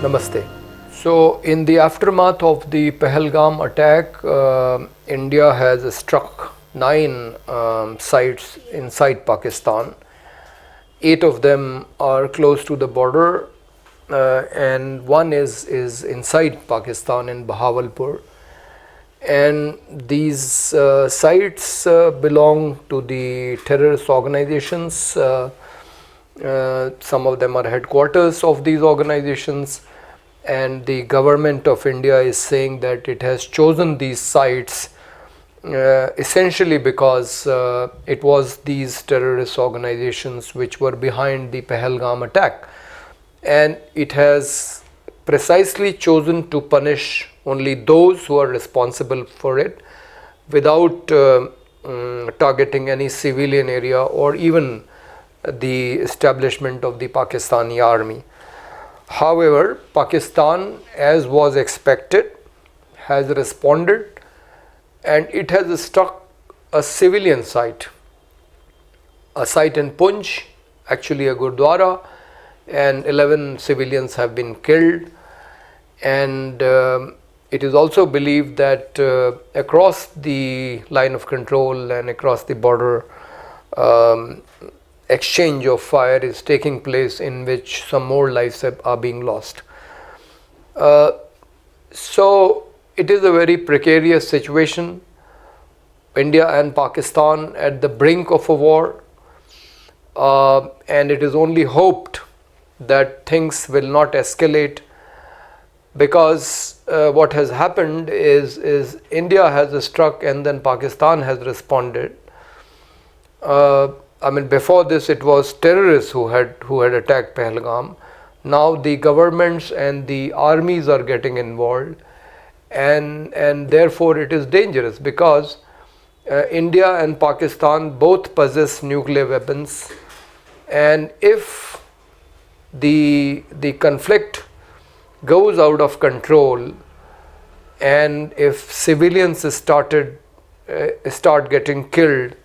Namaste. So, in the aftermath of the Pahalgam attack, India has struck 9 sites inside Pakistan. 8 of them are close to the border, and one is inside Pakistan in Bahawalpur. And these sites belong to the terrorist organizations. Some of them are headquarters of these organizations, and the government of India is saying that it has chosen these sites essentially because it was these terrorist organizations which were behind the Pahalgam attack, and it has precisely chosen to punish only those who are responsible for it without targeting any civilian area or even the establishment of the Pakistani army. However, Pakistan, as was expected, has responded, and it has struck a civilian site, a site in Punj, actually a Gurdwara, and 11 civilians have been killed. And it is also believed that across the line of control and across the border, exchange of fire is taking place, in which some more lives are being lost. So it is a very precarious situation. India and Pakistan at the brink of a war, and it is only hoped that things will not escalate, because what has happened is India has struck and then Pakistan has responded. Before this it was terrorists who had attacked Pahalgam. Now the governments and the armies are getting involved, and therefore it is dangerous, because India and Pakistan both possess nuclear weapons, and if the conflict goes out of control and if civilians start getting killed,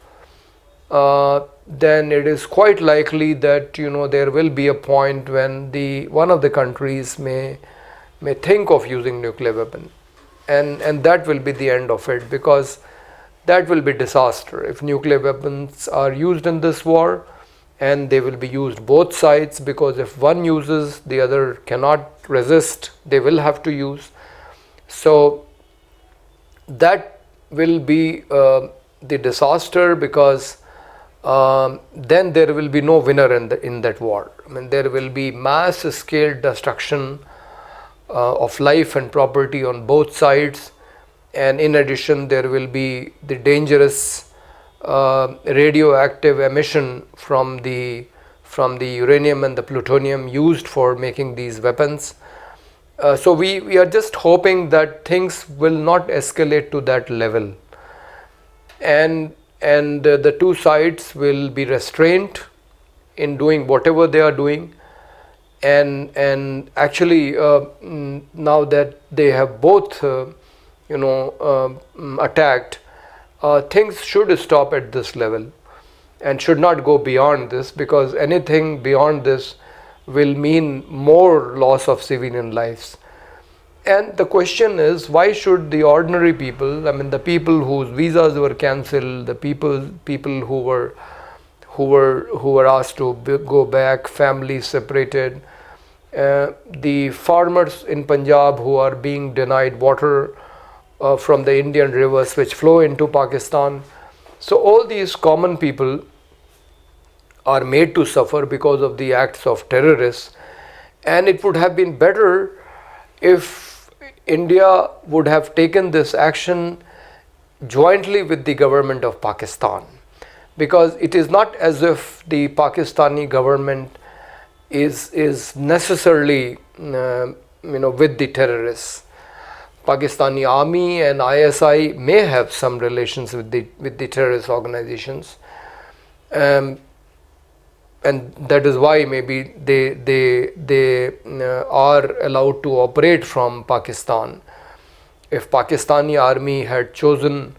then it is quite likely that there will be a point when one of the countries may think of using nuclear weapon, and that will be the end of it, because that will be disaster if nuclear weapons are used in this war. And they will be used both sides, because if one uses, the other cannot resist, they will have to use. So that will be the disaster, because then there will be no winner in that war. There will be mass scale destruction of life and property on both sides, and in addition there will be the dangerous radioactive emission from the uranium and the plutonium used for making these weapons. So we are just hoping that things will not escalate to that level, and the two sides will be restrained in doing whatever they are doing, and actually now that they have both attacked, things should stop at this level and should not go beyond this, because anything beyond this will mean more loss of civilian lives. And the question is, why should the ordinary people, the people whose visas were cancelled, the people who were asked to go back, families separated, the farmers in Punjab who are being denied water from the Indian rivers which flow into Pakistan. So all these common people are made to suffer because of the acts of terrorists, and it would have been better if India would have taken this action jointly with the government of Pakistan, because it is not as if the Pakistani government is necessarily with the terrorists. Pakistani army and ISI may have some relations with the terrorist organizations, and that is why maybe they are allowed to operate from Pakistan. If Pakistani army had chosen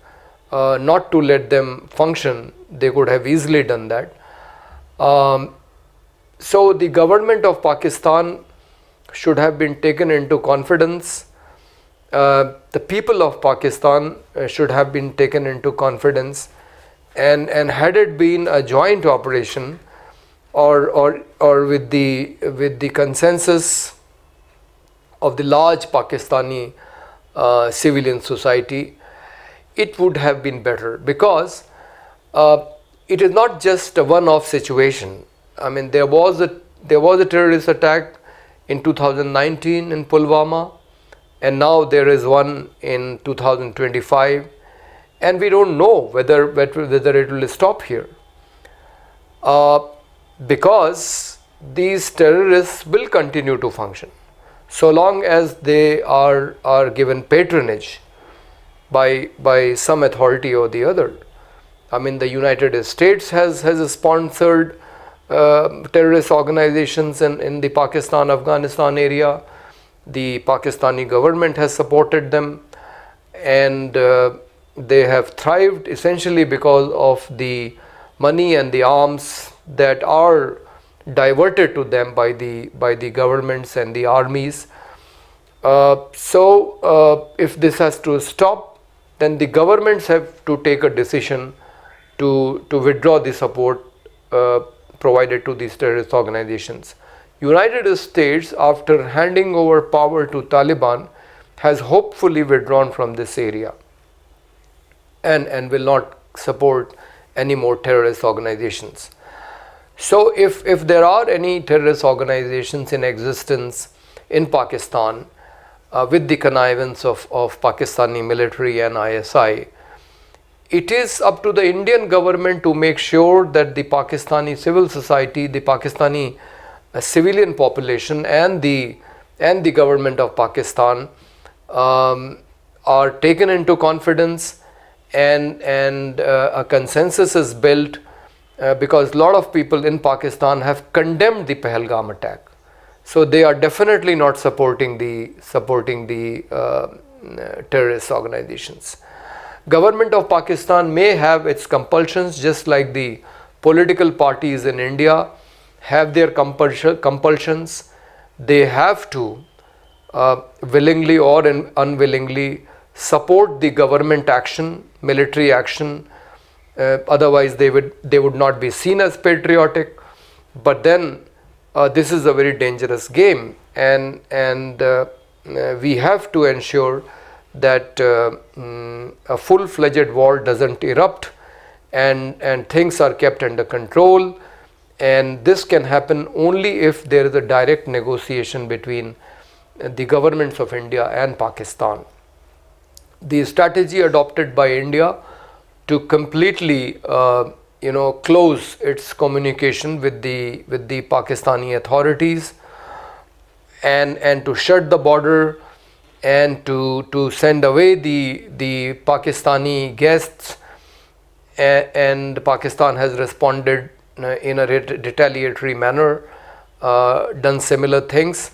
not to let them function, they could have easily done that. So the government of Pakistan should have been taken into confidence. The people of Pakistan should have been taken into confidence, and had it been a joint operation, or with the consensus of the large Pakistani civilian society, it would have been better, because it is not just a one-off situation. I mean, there was a terrorist attack in 2019 in Pulwama, and now there is one in 2025, and we don't know whether it will stop here, because these terrorists will continue to function so long as they are given patronage by some authority or the other. I mean, the United States has sponsored terrorist organizations in the Pakistan-Afghanistan area. The Pakistani government has supported them, and they have thrived essentially because of the money and the arms that are diverted to them by the governments and the armies. If this has to stop, then the governments have to take a decision to withdraw the support provided to these terrorist organizations. United States, after handing over power to Taliban, has hopefully withdrawn from this area and will not support any more terrorist organizations. So if there are any terrorist organizations in existence in Pakistan with the connivance of Pakistani military and ISI, it is up to the Indian government to make sure that the Pakistani civil society, the Pakistani civilian population, and the government of Pakistan are taken into confidence, and a consensus is built, because a lot of people in Pakistan have condemned the Pahalgam attack. So they are definitely not supporting the terrorist organizations. Government of Pakistan may have its compulsions, just like the political parties in India have their compulsions. They have to willingly or unwillingly support the government action, military action. Otherwise they would not be seen as patriotic. But then this is a very dangerous game, and we have to ensure that a full-fledged war doesn't erupt, and things are kept under control. And this can happen only if there is a direct negotiation between the governments of India and Pakistan. The strategy adopted by India to completely close its communication with the Pakistani authorities, and to shut the border, and to send away the Pakistani guests, and Pakistan has responded in a retaliatory manner, done similar things,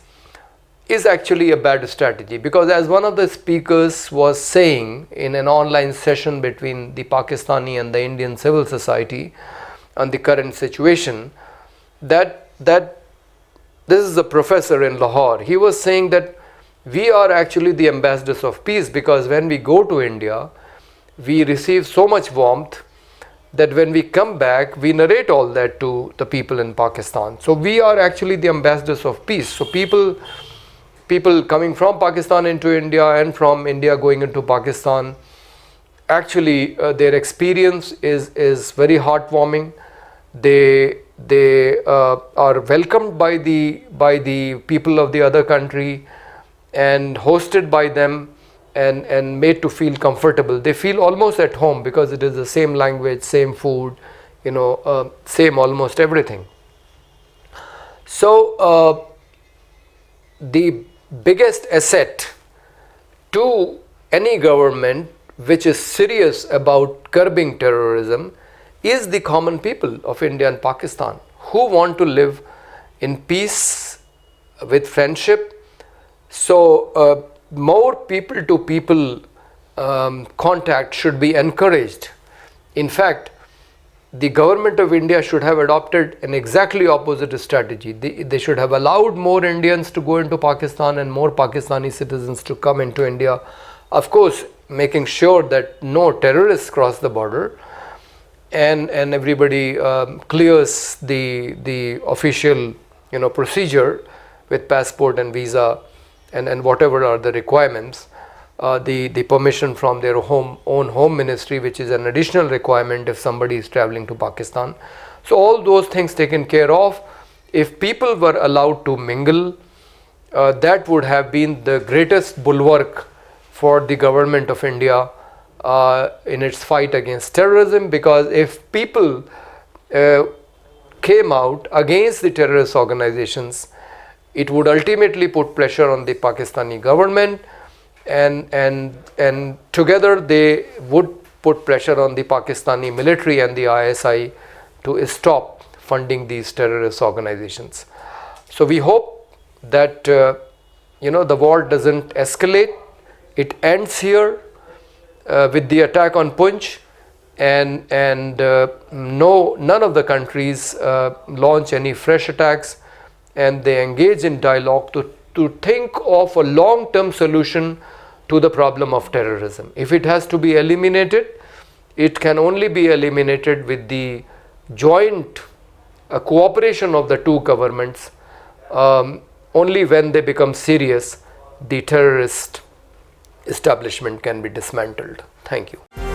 is actually a bad strategy. Because as one of the speakers was saying in an online session between the Pakistani and the Indian civil society on the current situation, that this is a professor in Lahore, he was saying that we are actually the ambassadors of peace, because when we go to India, we receive so much warmth that when we come back, we narrate all that to the people in Pakistan. So we are actually the ambassadors of peace. So people coming from Pakistan into India, and from India going into Pakistan, actually their experience is very heartwarming. They are welcomed by the people of the other country, and hosted by them, and made to feel comfortable. They feel almost at home, because it is the same language, same food, same almost everything. So the biggest asset to any government which is serious about curbing terrorism is the common people of India and Pakistan, who want to live in peace with friendship. So more people to people contact should be encouraged. In fact, the government of India should have adopted an exactly opposite strategy. They should have allowed more Indians to go into Pakistan and more Pakistani citizens to come into India. Of course, making sure that no terrorists cross the border, and everybody clears the official procedure with passport and visa and whatever are the requirements. The permission from their own home ministry, which is an additional requirement if somebody is traveling to Pakistan. So all those things taken care of. If people were allowed to mingle, that would have been the greatest bulwark for the government of India in its fight against terrorism, because if people came out against the terrorist organizations, it would ultimately put pressure on the Pakistani government, and together they would put pressure on the Pakistani military and the ISI to stop funding these terrorist organizations. So we hope that the war doesn't escalate. It ends here with the attack on Punch, and none of the countries launch any fresh attacks, and they engage in dialogue to think of a long-term solution to the problem of terrorism. If it has to be eliminated, it can only be eliminated with the joint cooperation of the two governments. Only when they become serious, the terrorist establishment can be dismantled. Thank you.